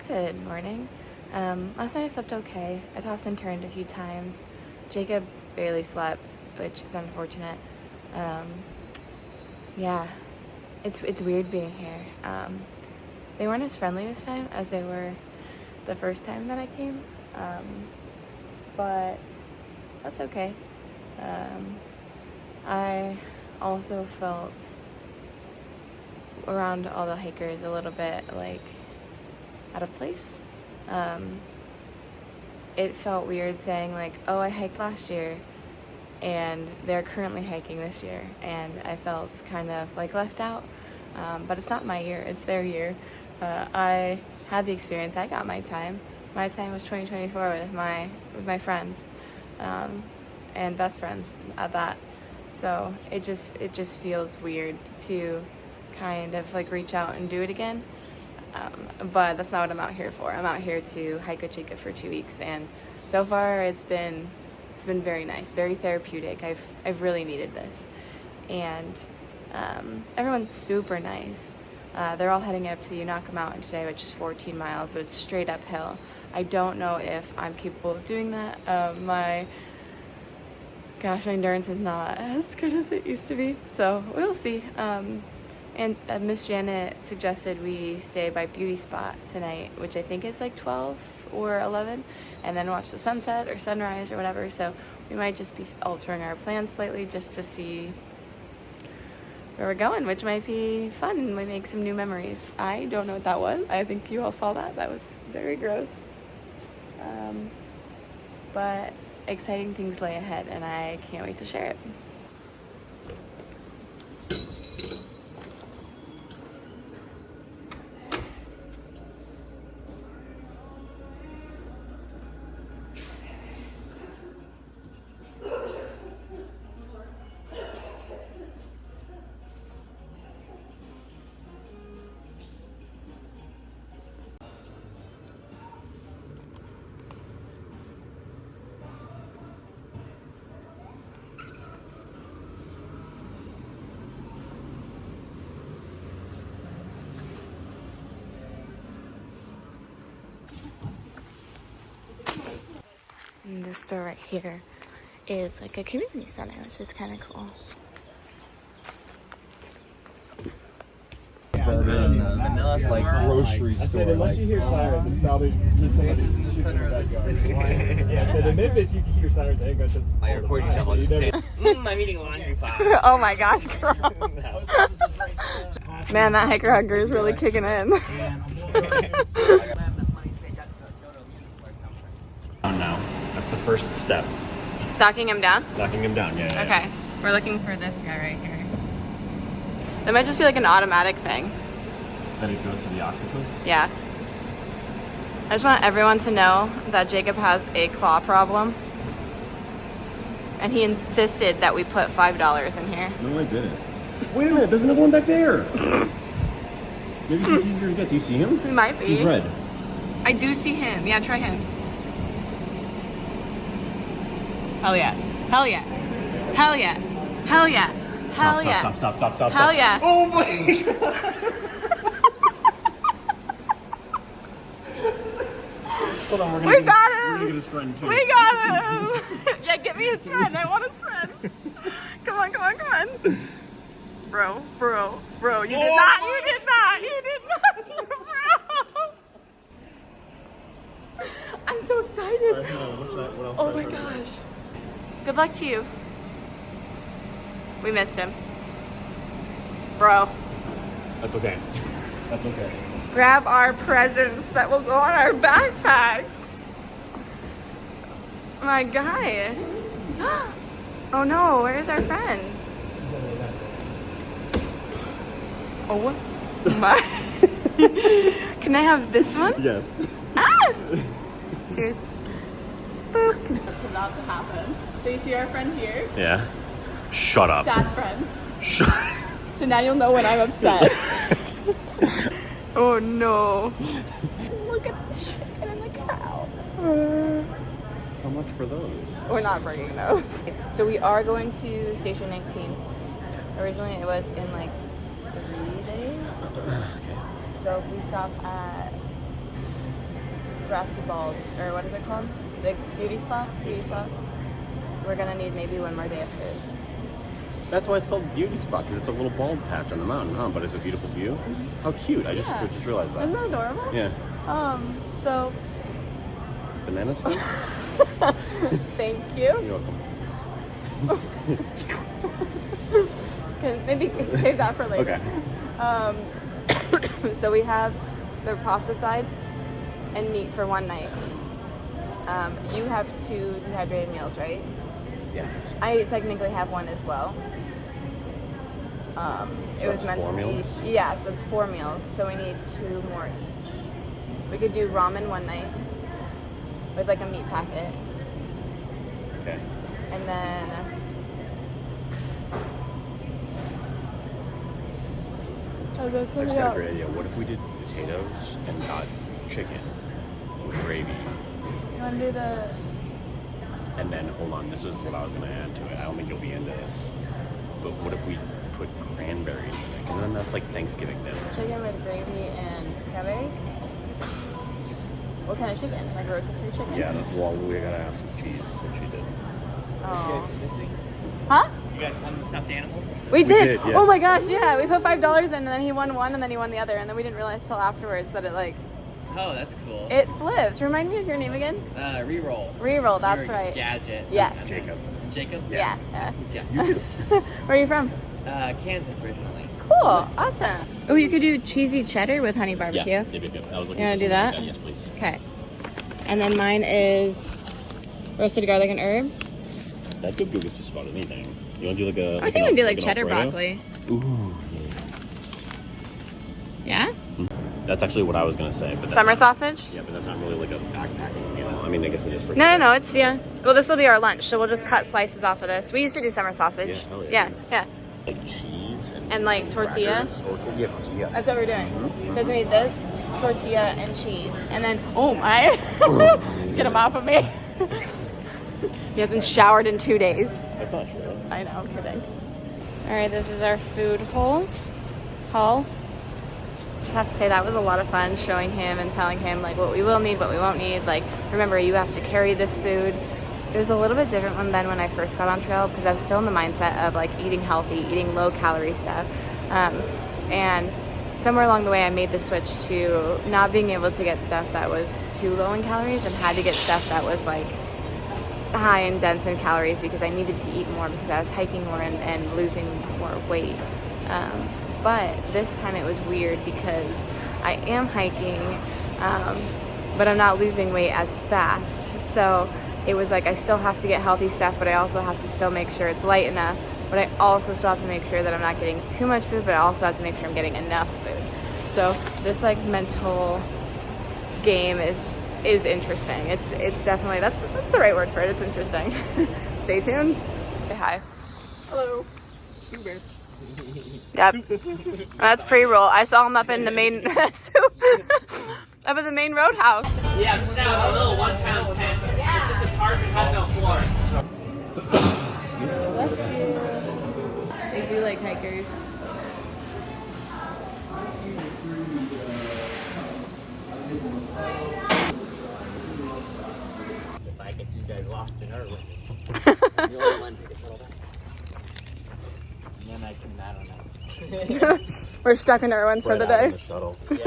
Good morning. Last night I slept okay. I tossed and turned a few times. Jacob barely slept, which is unfortunate. Yeah, it's weird being here. They weren't as friendly this time as they were the first time that I came, but that's okay. I also felt around all the hikers a little bit like out of place. It felt weird saying like, oh, I hiked last year and they're currently hiking this year, and I felt kind of like left out, but it's not my year, it's their year. I had the experience, I got my time was 2024 with my friends, and best friends at that. So it just feels weird to kind of like reach out and do it again. But that's not what I'm out here for. I'm out here to hike with Jacob for 2 weeks, and so far it's been very nice, very therapeutic. I've really needed this, and everyone's super nice. They're all heading up to Unaka Mountain today, which is 14 miles, but it's straight uphill. I don't know if I'm capable of doing that. My endurance is not as good as it used to be, so we'll see. And Miss Janet suggested we stay by Beauty Spot tonight, which I think is like 12 or 11, and then watch the sunset or sunrise or whatever. So we might just be altering our plans slightly just to see where we're going, which might be fun, and we make some new memories. I don't know what that was. I think you all saw that. That was very gross. But exciting things lay ahead, and I can't wait to share it. And this store right here is like a community center, which is kind of cool. Like grocery store. I said, unless you hear sirens, it's probably just somebody shooting in the backyard. Yeah, I said, in Memphis, you can hear sirens. I think that's just I record yourself on the same. I'm eating laundry file. Oh my gosh, girl. Man, that hiker hunger is really kicking in. Now, that's the first step. Docking him down? Knocking him down, yeah. Okay, we're looking for this guy right here. That might just be like an automatic thing. Then it goes to the octopus? Yeah. I just want everyone to know that Jacob has a claw problem. And he insisted that we put $5 in here. No, I didn't. Wait a minute, there's another one back there. Maybe he's easier to get. Do you see him? He might be. He's red. I do see him. Yeah, try him. Hell yeah. Hell yeah. Hell yeah. Hell yeah. Hell yeah. Stop. Hell yeah. Oh my god. Hold on, We got him. We're gonna get his friend too. We got him. Yeah, get me his friend. I want his friend. Come on. Bro. You did not. Bro. I'm so excited. Right, what else Oh my gosh. Good luck to you. We missed him. Bro. That's okay. Grab our presents that will go on our backpacks. My guy. Oh no, where's our friend? Oh my. Can I have this one? Yes. Ah! Cheers. Boop. That's about to happen. So you see our friend here? Yeah. Shut up. Sad friend. So now you'll know when I'm upset. Oh no. Look at the chicken and the cow. How much for those? We're not bringing those. So we are going to Station 19. Originally it was in like 3 days. Okay. So if we stop at grassy bald, or what is it called? The beauty spot? Beauty spot. We're gonna need maybe one more day of food. That's why it's called beauty spot, because it's a little bald patch on the mountain, huh? But it's a beautiful view. How cute! I just realized that. Isn't that adorable? Yeah. So. Banana stuff. Thank you. You're welcome. Maybe save that for later. Okay. So we have the pasta sides and meat for one night. You have 2 dehydrated meals, right? Yes. I technically have one as well. It was meant 4 to meals? be. Yes, that's 4 meals. So we need 2 more each. We could do ramen one night with like a meat packet. Okay. And then I just got a great idea. What if we did potatoes and got chicken with gravy? You want to do the... And then, hold on, this is what I was going to add to it. I don't think you'll be into this. But what if we put cranberries in it? Because then that's like Thanksgiving dinner. Chicken with gravy and cranberries? What kind of chicken? Like rotisserie chicken? Yeah, well, we got to ask Cheese what she did. Oh. Huh? You guys won the stuffed animal? We did. Yeah. Oh my gosh, yeah. We put $5 in and then he won one and then he won the other. And then we didn't realize till afterwards that it like... Oh, that's cool. It flips. Remind me of your name again? Reroll. Reroll, that's You're right. Gadget. Yes. Jacob. Jacob? Yeah. You too. Where are you from? Kansas originally. Cool. Awesome. Oh, you could do cheesy cheddar with honey barbecue. Yeah, that'd be good. I was looking You wanna for do something like that? Yes, please. Okay. And then mine is roasted garlic and herb. That could go with just about anything. You want to do like a... I think we can do like an cheddar Alfredo? broccoli. Ooh, Yeah? That's actually what I was going to say. But that's Summer not, sausage? Yeah, but that's not really like a backpacking meal. I mean, I guess it is for... No, it's, yeah. Well, this will be our lunch, so we'll just cut slices off of this. We used to do summer sausage. Yeah, hell yeah. yeah. Like cheese And like tortilla. crackers, or yeah, tortilla. That's what we're doing. So it's gonna be this, tortilla, and cheese. And then, oh my, get him off of me. He hasn't showered in 2 days. That's not true. I know, I'm kidding. All right, this is our food haul. Just have to say that was a lot of fun showing him and telling him like what we will need, what we won't need. Like, remember, you have to carry this food. It was a little bit different than when I first got on trail because I was still in the mindset of like eating healthy, eating low calorie stuff. And somewhere along the way I made the switch to not being able to get stuff that was too low in calories and had to get stuff that was like high and dense in calories because I needed to eat more because I was hiking more and losing more weight. But this time it was weird because I am hiking, but I'm not losing weight as fast. So it was like I still have to get healthy stuff, but I also have to still make sure it's light enough. But I also still have to make sure that I'm not getting too much food, but I also have to make sure I'm getting enough food. So this like mental game is interesting. It's definitely, that's the right word for it. It's interesting. Stay tuned. Say hi. Hello. Poohbear. Yep. That's pre-roll. I saw him up in the main up in the main roadhouse. Yeah, just now a little 1 pound tent. It's just a tarp and has no floor. Bless you. They do like hikers. If I get you guys lost in Irwin, you only one take a shuttle back. And then I can, I don't know. We're stuck in Irwin for the day. The shuttle. Yeah.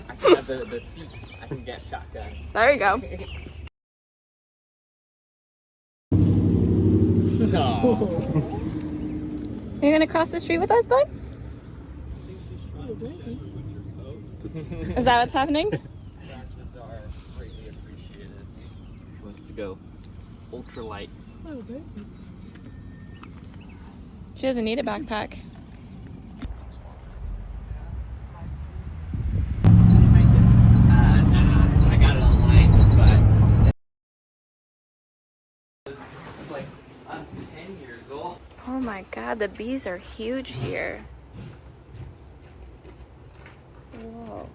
I can have the seat. I can get shotgun. There you go. No. You're gonna cross the street with us, bud? Is that what's happening? Fractions are greatly appreciated. She wants to go ultralight. She doesn't need a backpack. Nah, I got it online, but it's like I'm 10 years old. Oh my god, the bees are huge here. Whoa.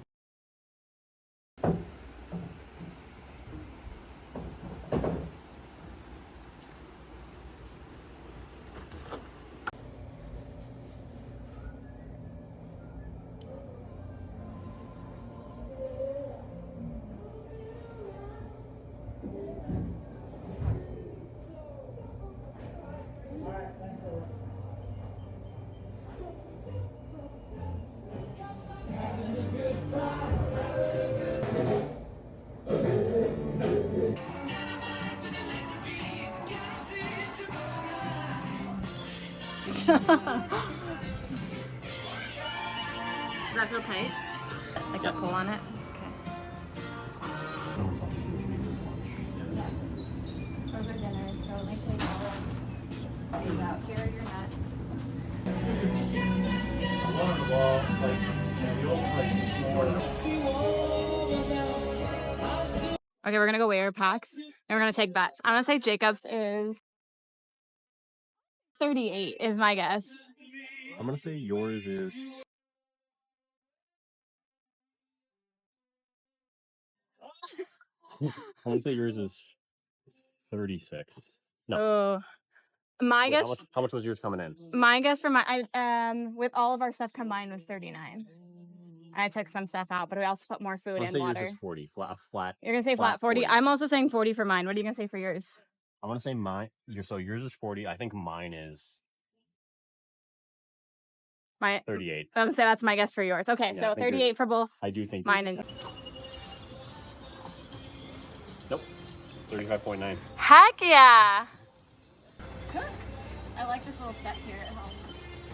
Does that feel tight? Like that pull on it? Okay. For dinner, so let me take all of these out. Here are your nuts. Along the wall, like, the old place is more. Okay, we're gonna go weigh our packs and we're gonna take bets. I'm gonna say Jacob's is 38 is my guess. I'm gonna say yours is. I'm gonna say yours is 36. No. Oh, my Wait, guess. how much was yours coming in? My guess for my with all of our stuff combined was 39. I took some stuff out, but we also put more food I'm gonna and say water. yours is 40. Flat. You're gonna say flat 40. I'm also saying 40 for mine. What are you gonna say for yours? I'm gonna say mine. So yours is 40. I think mine is My 38. I was gonna say that's my guess for yours. Okay, Yeah, so 38 for both. I do think mine and. Nope. 35.9. Heck yeah! I like this little step here. It helps.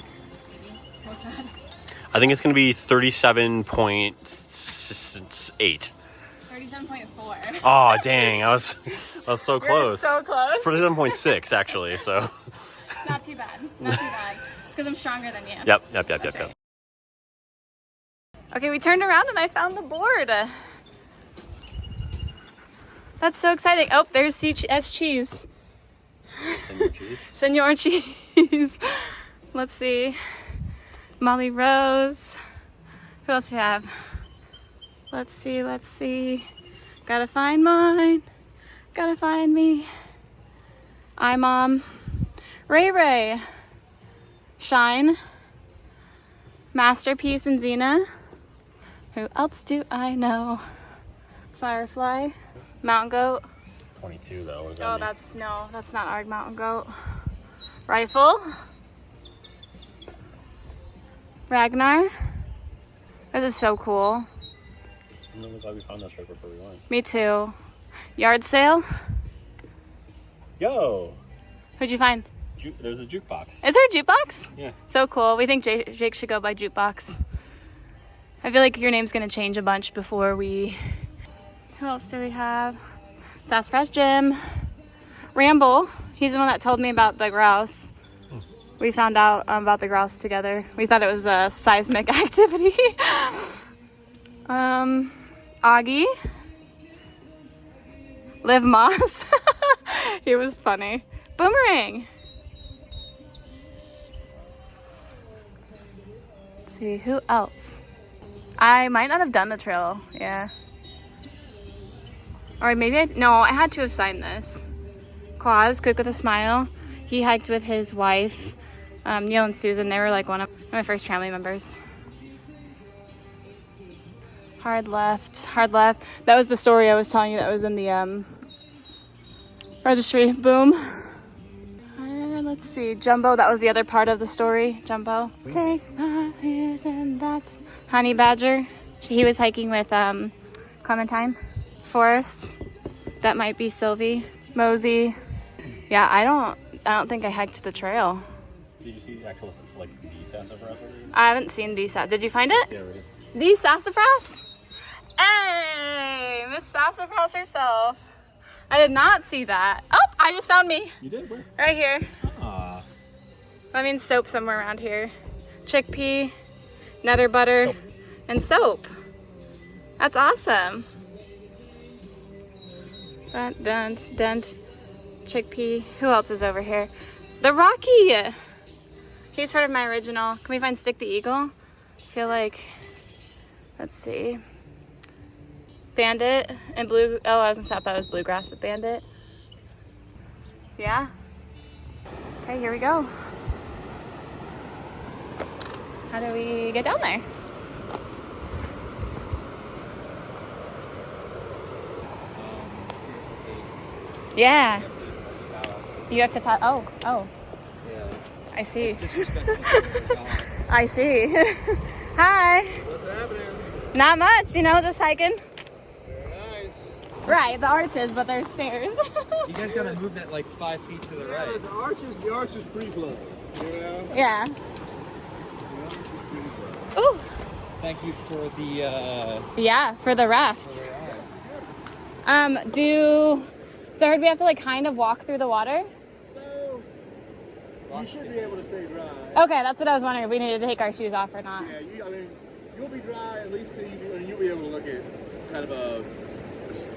I think it's gonna be 37.8. 37.4. Oh dang! I was so close. so close. It's 37.6 actually. So. Not too bad. Not too bad. It's because I'm stronger than you. Yep. Right. Okay, we turned around and I found the board. That's so exciting. Oh, there's C.S. cheese. Senor cheese. Let's see. Molly Rose. Who else do we have? Let's see. Gotta find mine. Gotta find me. iMom. Ray. Shine. Masterpiece and Xena. Who else do I know? Firefly. Mountain Goat. 22 though. What does that Oh, mean? that's not our mountain goat. Rifle. Ragnar. This is so cool. I'm really glad we found this right before we went. Me too. Yard sale. Yo! Who'd you find? There's a jukebox. Is there a jukebox? Yeah. So cool. We think Jake should go by jukebox. I feel like your name's gonna change a bunch before we. Who else do we have? Sassafras Jim. Ramble. He's the one that told me about the grouse. We found out about the grouse together. We thought it was a seismic activity. Augie. Liv Moss. He was funny. Boomerang. Let's see, who else? I might not have done the trail, yeah. Or maybe I had to have signed this. Quaz, Quick with a Smile. He hiked with his wife, Neil and Susan. They were like one of my first tramily members. Hard left. That was the story I was telling you that was in the registry. Boom. Let's see, Jumbo. That was the other part of the story. Jumbo. Take my ears and that's Honey Badger. He was hiking with Clementine. Forest. That might be Sylvie. Mosey. Yeah, I don't think I hiked the trail. Did you see the actual the sassafras? I haven't seen the Did you find it? Yeah, we did. The sassafras? Hey, Miss Sassafras herself. I did not see that. Oh, I just found me. You did? Where? Right here. Ah. That means soap somewhere around here. Chickpea, nutter butter, and soap. That's awesome. Dent. Chickpea. Who else is over here? The Rocky. He's part of my original. Can we find Stick the Eagle? I feel like, let's see. Bandit and blue. Oh, I was gonna say that was bluegrass, but Bandit. Yeah. Okay, here we go. How do we get down there? Yeah. You have to pass. Oh. Yeah. I see. It's disrespectful. I see. Hi. What's happening? Not much, just hiking. Very nice. Right, the arches, but there's stairs. You guys gotta move that like 5 feet to the right. The arch is free flow. You know? Yeah. Ooh. Thank you for the Yeah, for the raft. So I heard we have to like kind of walk through the water? So, you should be able to stay dry. Okay, that's what I was wondering, if we needed to take our shoes off or not. Yeah, I mean, you'll be dry at least till you'll be able to look at kind of a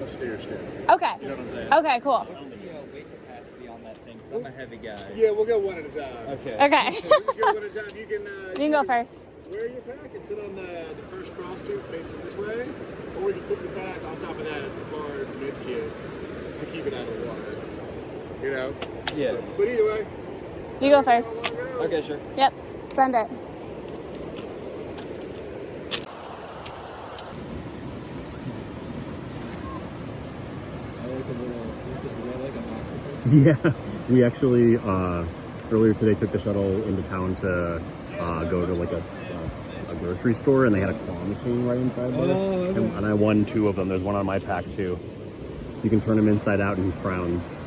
stair step. Okay. You know what I'm saying? Okay, cool. What's the weight capacity on that thing? Because I'm a heavy guy. Yeah, we'll go one at a time. Okay. Okay. So we'll just go one at a time. You can go first. Wear your pack and sit on the first cross tube facing this way, or you can put your pack on top of that hard mid kit to keep it out of the water. You know? Yeah. But either way. You go first. Okay, sure. Yep. Send it. Yeah, we actually earlier today took the shuttle into town to go to like a grocery store, and they had a claw machine right inside there. Oh, okay. And I won 2 of them. There's one on my pack too. You can turn him inside out, and he frowns.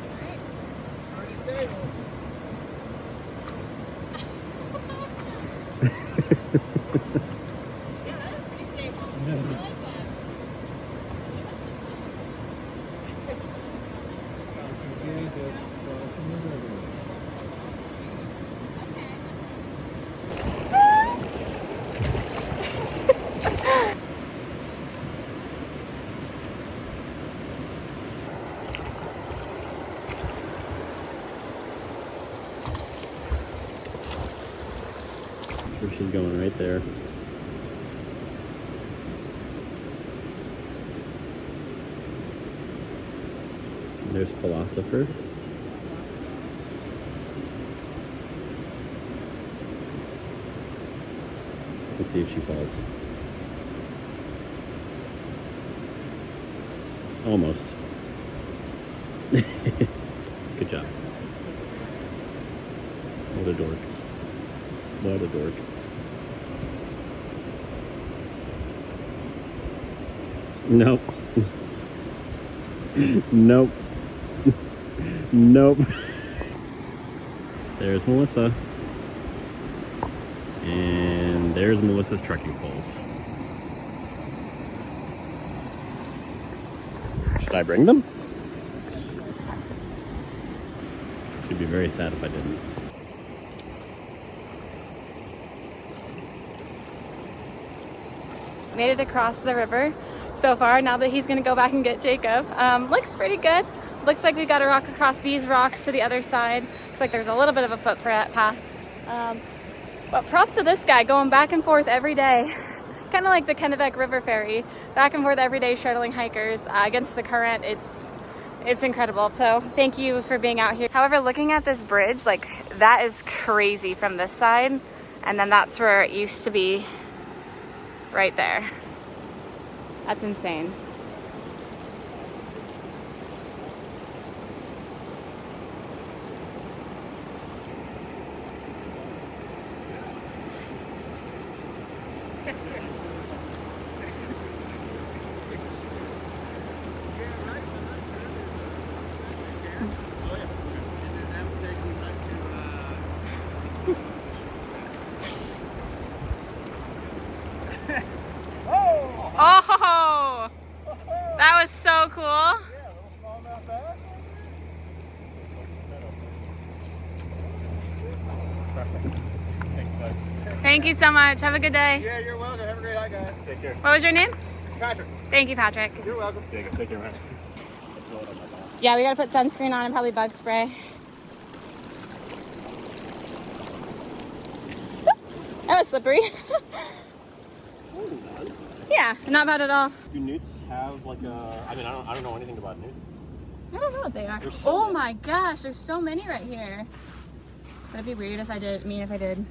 Sure, she's going right there. There's Philosopher. Let's see if she falls. Almost. Good job. What a dork. What a dork. Nope. Nope. Nope. There's Melissa. And there's Melissa's trekking poles. Should I bring them? She'd be very sad if I didn't. Made it across the river so far. Now that he's gonna go back and get Jacob. Looks pretty good. Looks like we got to rock across these rocks to the other side. Looks like there's a little bit of a footpath. But props to this guy going back and forth every day. Kind of like the Kennebec River Ferry. Back and forth every day shuttling hikers against the current. It's incredible. So thank you for being out here. However, looking at this bridge, like that is crazy from this side. And then that's where it used to be right there. That's insane. Oh, that was so cool. Yeah, a little smallmouth bass. Thanks, bud. Thank you so much. Have a good day. Yeah, you're welcome. Have a great hike, guys. Take care. What was your name? Patrick. Thank you, Patrick. You're welcome. Take care, man. Yeah, we gotta put sunscreen on and probably bug spray. That was slippery. Yeah, not bad at all. Do newts have like a? I mean, I don't know anything about newts. I don't know what they are. There's so Oh many. my gosh, there's so many right here. That'd be weird if I did. If I did.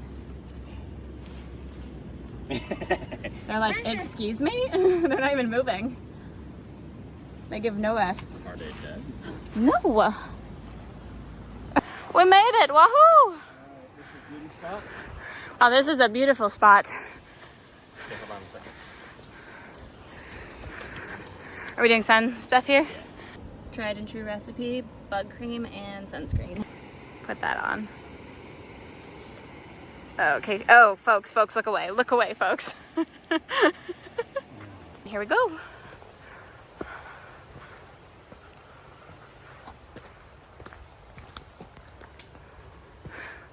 They're like, excuse me? They're not even moving. They give no F's. Are they dead? No. We made it. Wahoo! Oh, this is a beautiful spot. Okay, hold on a second. Are we doing sun stuff here? Tried and true recipe, bug cream and sunscreen. Put that on. Okay. Oh, folks, look away. Look away, folks. Here we go.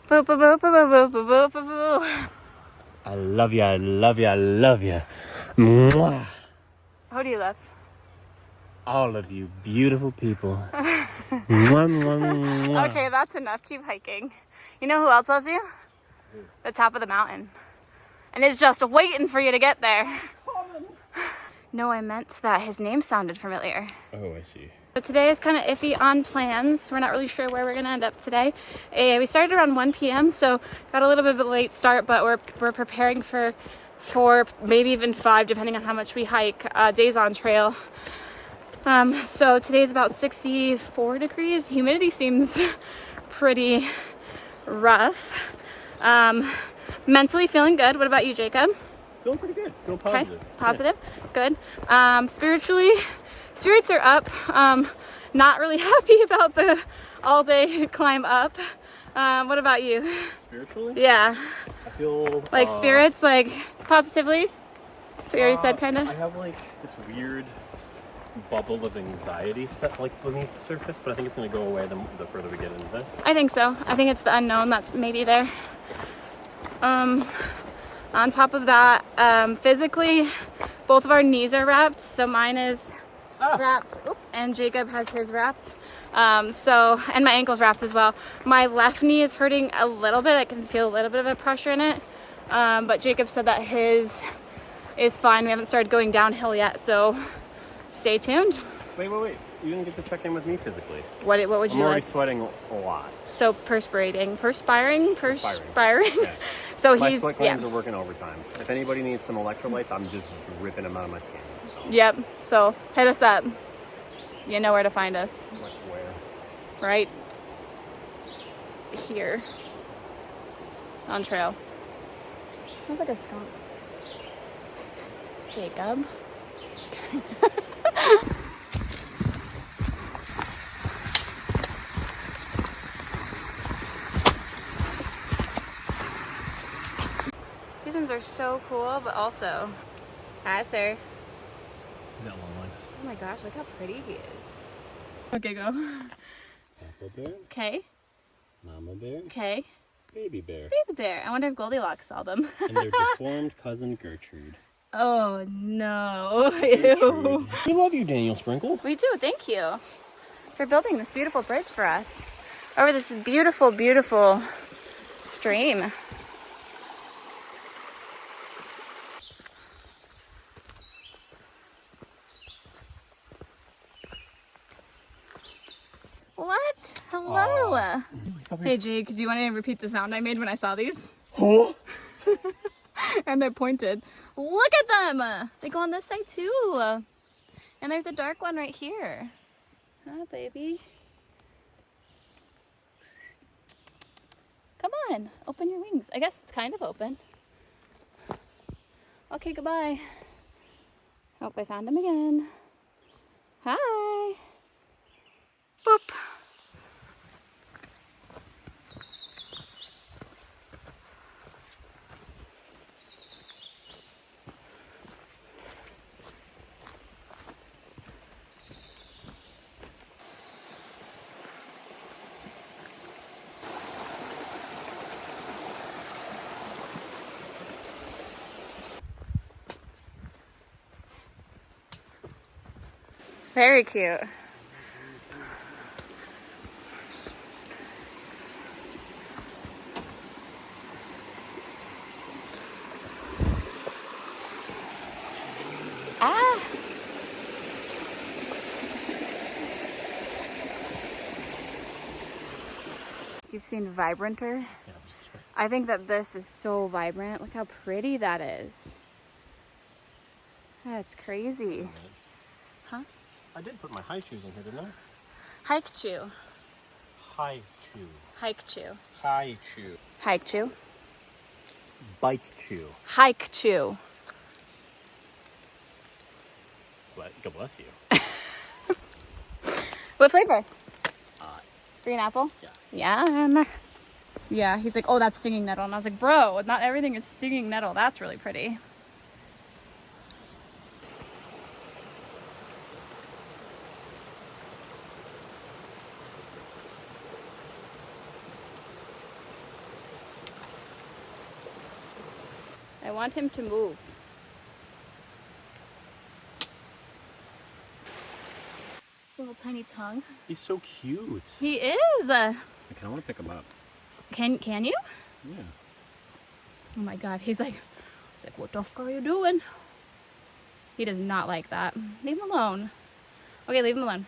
Boo, boo, boo, boo, boo, boo, boo, boo, boo. I love you, I love you, I love you. Mwah. Who do you love? All of you beautiful people. Mwah, mwah, mwah. Okay, that's enough. Keep hiking. You know who else loves you? The top of the mountain. And it's just waiting for you to get there. No, I meant that his name sounded familiar. Oh, I see. So today is kind of iffy on plans. We're not really sure where we're going to end up today. We started around 1 p.m., so got a little bit of a late start, but we're preparing for 4, maybe even 5, depending on how much we hike, days on trail. So today's about 64 degrees. Humidity seems pretty rough. Mentally feeling good. What about you, Jacob? Feeling pretty good. Feel positive. Okay, positive. Good. Spiritually, spirits are up. Not really happy about the all-day climb up. What about you? Spiritually? Yeah. I feel... Like spirits, like positively? That's what you already said, kind of? I have like this weird bubble of anxiety set like beneath the surface, but I think it's going to go away the further we get into this. I think so. I think it's the unknown that's maybe there. On top of that, physically, both of our knees are wrapped. So mine is wrapped, and Jacob has his wrapped. And my ankle's wrapped as well. My left knee is hurting a little bit. I can feel a little bit of a pressure in it. But Jacob said that his is fine. We haven't started going downhill yet, so stay tuned. Wait. You didn't get to check in with me physically. What would you I'm already like? sweating a lot. So perspiring. Yeah. So My he's sweat glands are working overtime. If anybody needs some electrolytes, I'm just dripping them out of my skin. So. Yep. So hit us up. You know where to find us. Like where? Right here on trail. Smells like a skunk. Jacob. Just kidding. These ones are so cool, but also, hi sir. Is that long legs? Oh my gosh, look how pretty he is. Okay, go. Apple bear. Okay. Mama bear. Okay. Baby bear. Baby bear. I wonder if Goldilocks saw them. And their deformed cousin Gertrude. Oh no. Gertrude. Ew. We love you, Daniel Sprinkle. We do. Thank you for building this beautiful bridge for us over this beautiful, beautiful stream. What? Hello. Hey Jake, do you want to repeat the sound I made when I saw these? Huh? And I pointed. Look at them! They go on this side too. And there's a dark one right here. Huh, baby? Come on, open your wings. I guess it's kind of open. Okay, goodbye. Hope I found him again. Hi. Boop. Very cute. Ah! You've seen vibranter? Yeah, I'm just kidding. I think that this is so vibrant. Look how pretty that is. That's crazy. Huh? I did put my high shoes in here, didn't I? Hike chew. High shoe. Hike chew. High shoe. Hike chew. Bike chew. Hike chew. God bless you. What flavor? Uh, Green apple? Yeah. Yum. Yeah, he's like, oh, that's stinging nettle. And I was like, bro, not everything is stinging nettle. That's really pretty. I want him to move. Little tiny tongue. He's so cute. He is. I kind of want to pick him up. Can you? Yeah. Oh my god, he's like, what the fuck are you doing? He does not like that. Leave him alone. Okay, leave him alone.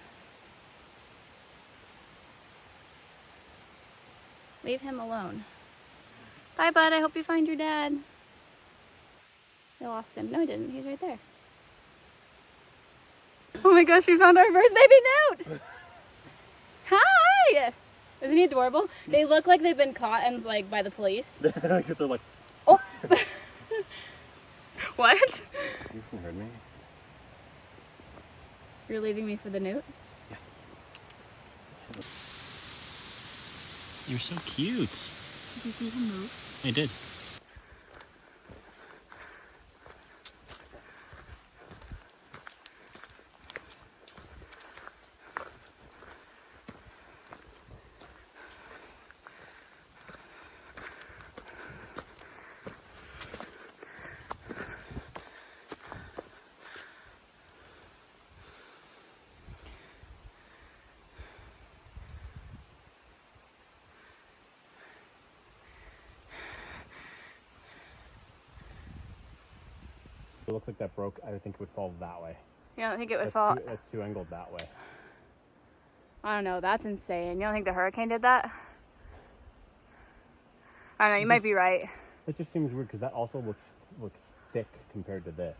Leave him alone. Bye, bud. I hope you find your dad. I lost him. No, I didn't. He's right there. Oh my gosh, we found our first baby newt! Hi! Isn't he adorable? They look like they've been caught and like by the police. Because they're like, oh! What? You heard me. You're leaving me for the newt? Yeah. You're so cute. Did you see him move? I did. It looks like that broke. I think it would fall that way. You don't think it would fall? It's too angled that way. I don't know. That's insane. You don't think the hurricane did that? I don't know. You might be right. It just seems weird because that also looks thick compared to this,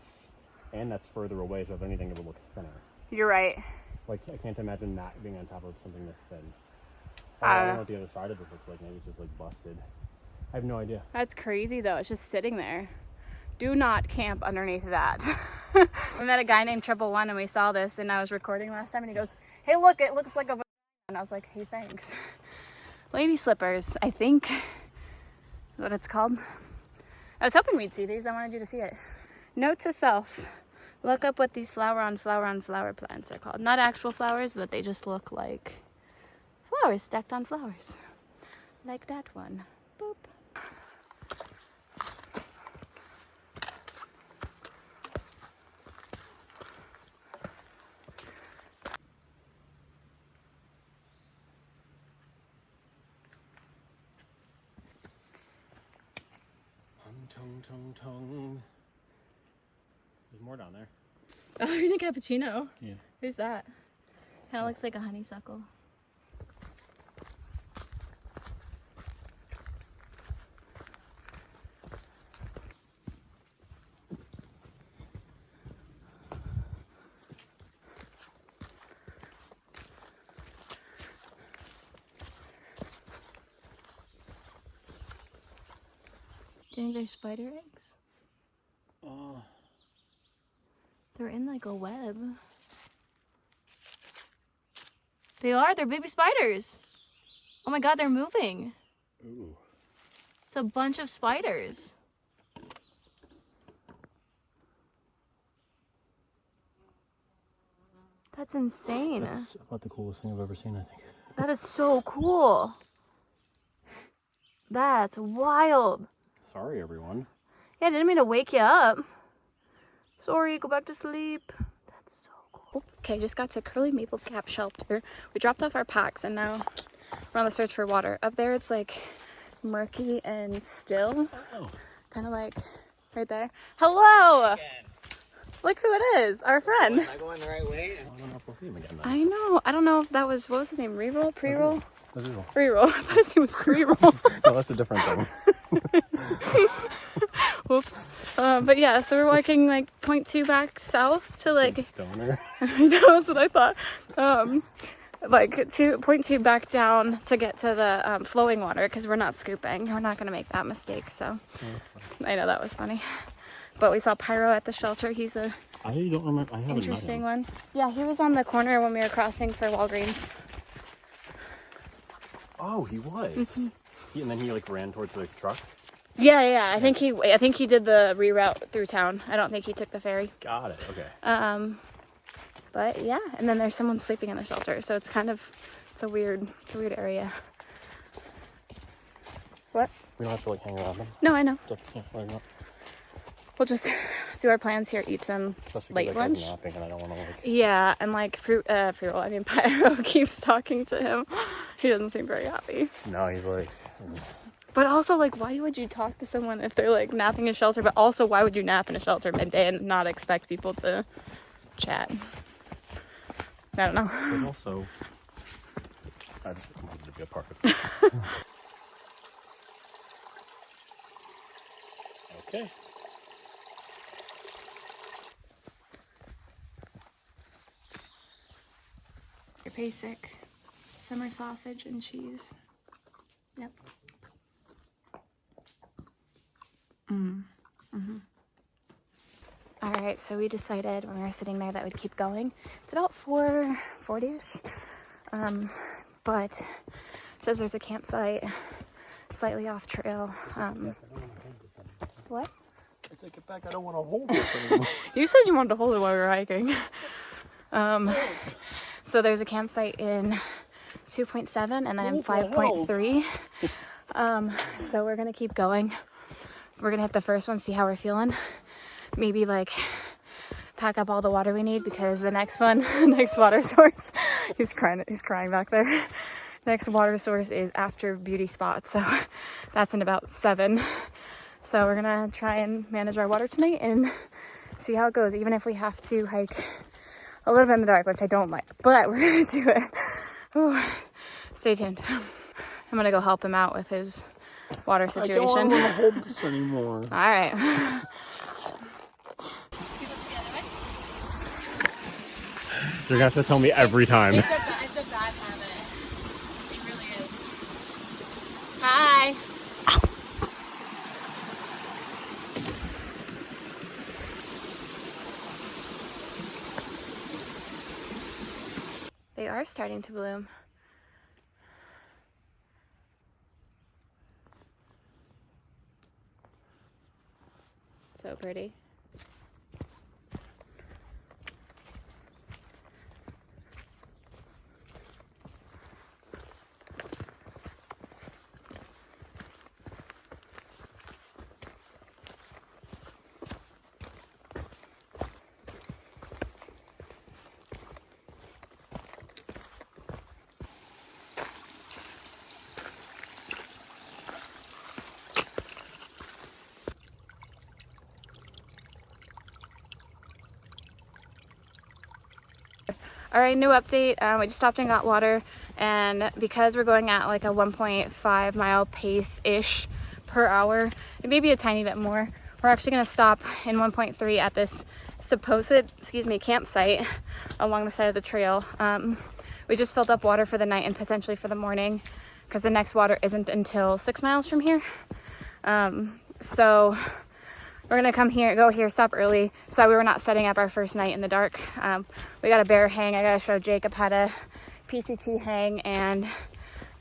and that's further away. So if anything, it would look thinner. You're right. Like I can't imagine that being on top of something this thin. I don't know what the other side of this looks like. Maybe it's just like busted. I have no idea. That's crazy though. It's just sitting there. Do not camp underneath that. We met a guy named 111 and we saw this and I was recording last time and he goes, hey look, it looks like a... And I was like, hey thanks. Lady slippers, I think is what it's called. I was hoping we'd see these. I wanted you to see it. Note to self, look up what these flower on flower plants are called. Not actual flowers, but they just look like flowers stacked on flowers. Like that one. Boop. Tongue. There's more down there. Oh, you're in a cappuccino. Yeah. Who's that? Kind of looks like a honeysuckle. Do you think they're spider eggs? They're in like a web. They are, they're baby spiders. Oh my god, they're moving. Ooh. It's a bunch of spiders. That's insane. That's about the coolest thing I've ever seen, I think. That is so cool. That's wild. Sorry, everyone. Yeah, I didn't mean to wake you up. Sorry, go back to sleep. That's so cool. Okay, just got to Curly Maple Cap Shelter. We dropped off our packs and now we're on the search for water. Up there it's like murky and still. Oh. Kind of like right there. Hello! Again. Look who it is, our friend. Am I going the right way? I don't know if we'll see him again. I know. I don't know if that was, what was his name? Reroll? Pre-roll? Reroll. Reroll. I thought his name was pre-roll. No, that's a different thing. Whoops. But yeah, so we're walking like 0.2 back south to like... Stoner. I know, that's what I thought. Like 0.2 back down to get to the flowing water because we're not scooping. We're not going to make that mistake, so... I know, that was funny. But we saw Pyro at the shelter. He's a I don't remember. I haven't interesting met him. one. Yeah, he was on the corner when we were crossing for Walgreens. Oh, he was. Mm-hmm. And then he like ran towards the truck? Yeah. I think he did the reroute through town. I don't think he took the ferry. Got it, okay. But yeah, and then there's someone sleeping in the shelter, so it's a weird area. What? We don't have to like hang around them. No, I know. Especially We'll just do our plans here, eat some late lunch. Napping and I don't want to like... Yeah, and like Pyro keeps talking to him. He doesn't seem very happy. No, he's like... But also, like, why would you talk to someone if they're like napping in a shelter? But also, why would you nap in a shelter midday and not expect people to chat? I don't know. But also, I just wanted to be a part of it. Okay. Your basic summer sausage and cheese. Yep. All right, so we decided when we were sitting there that we'd keep going. It's about 4:40ish, but it says there's a campsite slightly off trail. What? I take it back. I don't want to hold this anymore. You said you wanted to hold it while we were hiking. So there's a campsite in 2.7 and then in 5.3. So we're gonna keep going. We're gonna hit the first one, see how we're feeling. Maybe like pack up all the water we need because the next one, next water source, he's crying back there. Next water source is after Beauty Spot, so that's in about 7. So we're gonna try and manage our water tonight and see how it goes, even if we have to hike a little bit in the dark, which I don't like, but we're gonna do it. Ooh. Stay tuned. I'm gonna go help him out with his water situation. I don't want to hold this anymore. All right. You're gonna have to tell me every time. It's a bad habit. It really is. Hi. They are starting to bloom. So pretty. All right, new update. We just stopped and got water, and because we're going at like a 1.5 mile pace-ish per hour, it may be a tiny bit more. We're actually gonna stop in 1.3 at this supposed, campsite along the side of the trail. We just filled up water for the night and potentially for the morning because the next water isn't until 6 miles from here. So we're gonna go here, stop early so that we were not setting up our first night in the dark. We got a bear hang. I gotta show Jacob how to PCT hang and,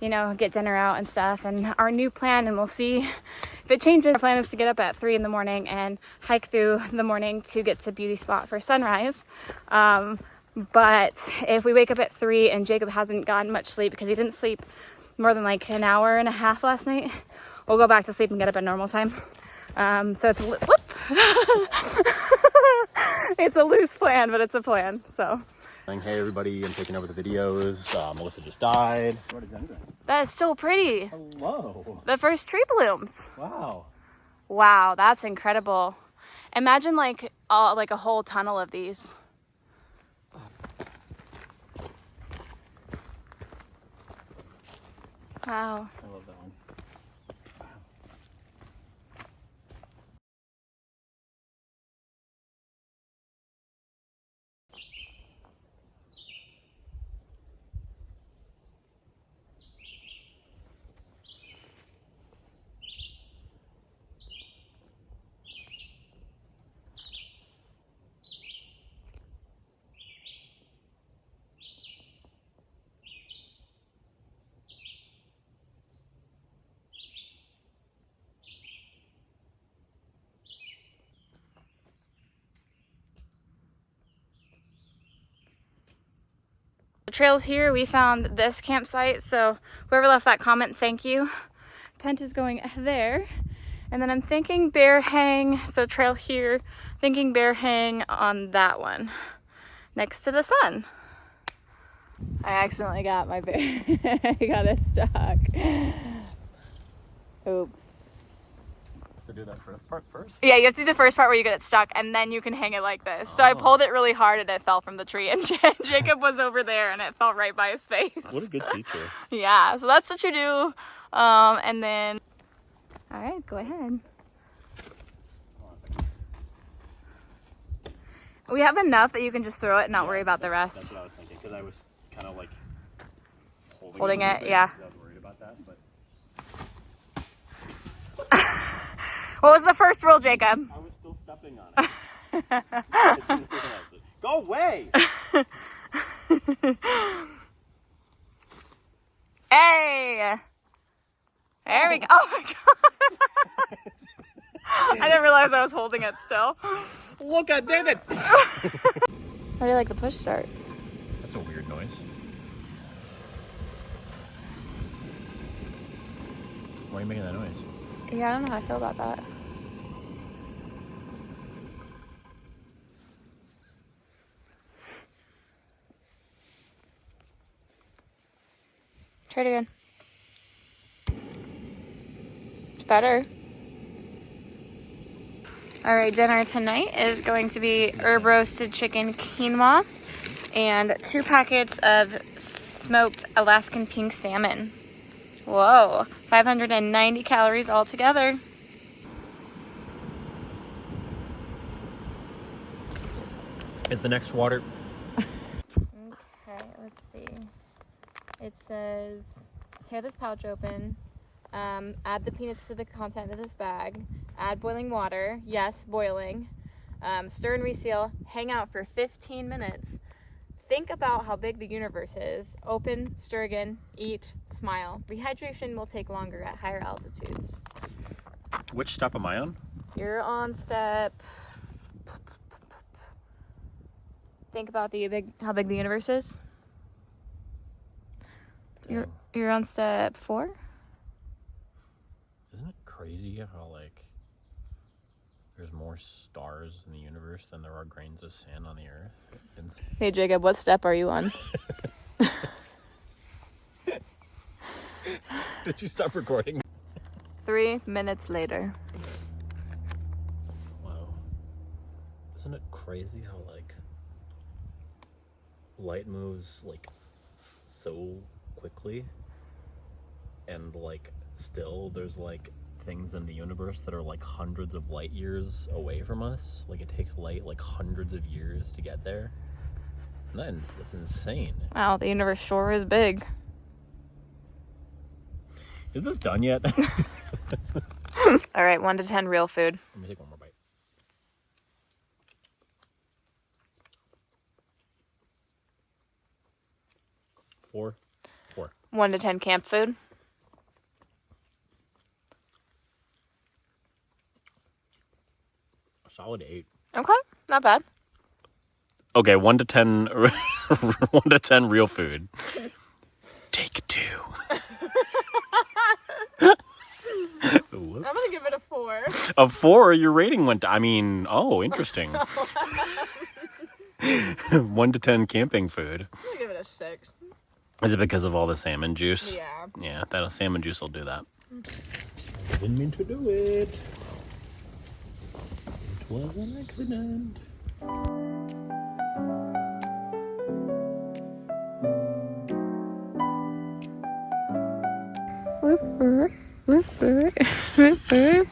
get dinner out and stuff. And our new plan, and we'll see if it changes. Our plan is to get up at 3 in the morning and hike through the morning to get to Beauty Spot for sunrise. But if we wake up at 3 and Jacob hasn't gotten much sleep because he didn't sleep more than like an hour and a half last night, we'll go back to sleep and get up at normal time. So it's it's a loose plan, but it's a plan. So Hey everybody, I'm taking over the videos. Melissa just died. that is so pretty. Hello. The first tree blooms. Wow. That's incredible. Imagine like a whole tunnel of these. Wow. I love that one. The trails here, we found this campsite, so whoever left that comment, thank you. Tent is going there. And then I'm thinking bear hang, so trail here, thinking bear hang on that one, next to the sun. I accidentally got my bear. I got it stuck. Oops. To do that first part first? Yeah, you have to do the first part where you get it stuck, and then you can hang it like this. So I pulled it really hard and it fell from the tree, and Jacob was over there and it fell right by his face. What a good teacher. Yeah, so that's what you do. And then, all right, go ahead. We have enough that you can just throw it and not worry about the rest. That's what I was thinking, because I was kind of like Holding it, bit, yeah. I was worried about that, but What was the first rule, Jacob? I was still stepping on it. Go away! Hey! There we go. Oh my god! I didn't realize I was holding it still. Look, I did it! How do you like the push start? That's a weird noise. Why are you making that noise? Yeah, I don't know how I feel about that. Try it again. It's better. All right, dinner tonight is going to be herb roasted chicken quinoa and 2 packets of smoked Alaskan pink salmon. Whoa, 590 calories altogether. Is the next water? Okay, let's see. It says, tear this pouch open, add the peanuts to the content of this bag, add boiling water, yes, boiling, stir and reseal, hang out for 15 minutes. Think about how big the universe is. Open, stir again, eat, smile. Rehydration will take longer at higher altitudes. Which step am I on? You're on step... Think about how big the universe is. You're on step 4? Isn't it crazy how, like, there's more stars in the universe than there are grains of sand on the earth? Hey Jacob, what step are you on? Did you stop recording? 3 minutes later. Wow. Isn't it crazy how, like, light moves, like, so quickly, and, like, still there's, like, things in the universe that are, like, hundreds of light years away from us. Like, it takes light, like, hundreds of years to get there. And that's insane. Wow, the universe sure is big. Is this done yet? All right, 1 to 10 real food. Let me take one more bite. 4. 1 to 10 camp food. A solid 8. Okay, not bad. Okay, 1 to 10. 1 to 10 real food. Take 2. I'm gonna give it a 4. A 4, your rating went. I mean, oh, interesting. 1 to 10 camping food. I'm gonna give it a 6. Is it because of all the salmon juice? Yeah. Yeah, that salmon juice will do that. I didn't mean to do it. It was an accident. Whoop, whoop, whoop, whoop, whoop.